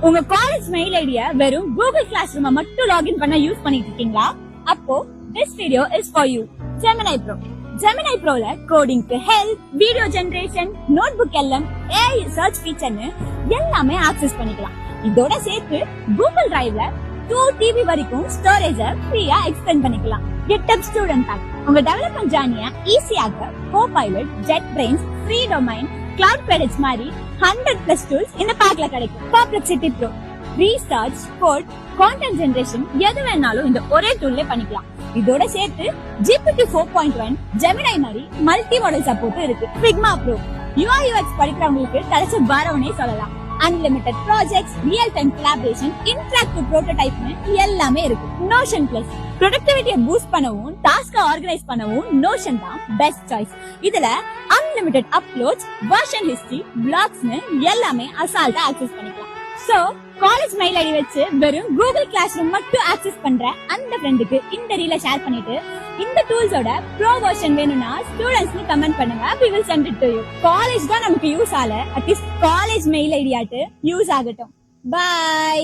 உங்க college mail ஐடிய வெறும் Google class room மட்டும் லாகின் பண்ண யூஸ் பண்ணிட்டு இருக்கீங்களா? அப்போ this video is for you. Gemini Pro. Gemini Proல கோடிங்க்கு ஹெல்ப், வீடியோ ஜெனரேஷன், நோட்புக் எல்லாம், AI சர்ச் ஃபீச்சர்னு எல்லாமே ஆக்சஸ் பண்ணிக்கலாம். இதோட சேர்த்து கூகுள் டிரைவ்ல 2 TB வரைக்கும் ஸ்டோரேஜ ஃப்ரீயா எக்ஸ்டெண்ட் பண்ணிக்கலாம். GitHub ஸ்டூடெண்ட் பேக் உங்க டெவலப்மென்ட் ஜர்னியை ஈஸியாக்க Copilot, JetBrains, free domain, cloud credits மாதிரி 100+ டூல்ஸ் இந்த பேக்ல கிடைக்கும். Perplexity Pro research, code, content generation எது வேணாலும் இந்த ஒரே டூல்ல பண்ணிக்கலாம். இதோட சேர்த்து GPT 4.1, Gemini மாதிரி மல்டி மாடல் சப்போர்ட் இருக்கு. Figma Pro UI UX படிக்கிறவங்களுக்கு தலைச்ச பாரவனே சொல்லலாம். Unlimited projects, real time collaboration, interactive புரோட்டோடைப்னு எல்லாமே இருக்கு. Notion Plus ப்ரொடக்டிவிட்டியை பூஸ்ட் பண்ணவும், டாஸ்கை ஆர்கனைஸ் பண்ணவும் Notion தான் பெஸ்ட் சாய்ஸ். இதுல அன்லிமிட்டட் அப்லோட்ஸ், வெர்ஷன் ஹிஸ்டரி, பிளாக்ஸ்னு எல்லாமே அசால்ட்டா ஆக்சஸ் பண்ணிக்கலாம். சோ காலேஜ் மெயில் ஐடி வச்சு வெறும் கூகுள் கிளாஸ் ரூம் மட்டும் ஆக்சஸ் பண்ற அந்த ஃப்ரெண்டுக்கு இந்த ரீலை ஷேர் பண்ணிட்டு இந்த டூல்ஸோட ப்ரோ வெர்ஷன் வேணும்னா ஸ்டூடண்ட்ஸ்னு கமெண்ட் பண்ணுங்க. we will send it to you. College தான் நமக்கு யூஸ் ஆல, அட்லீஸ்ட் காலேஜ் மெயில் ஐடியாட்டு யூஸ் ஆகட்டும். பை.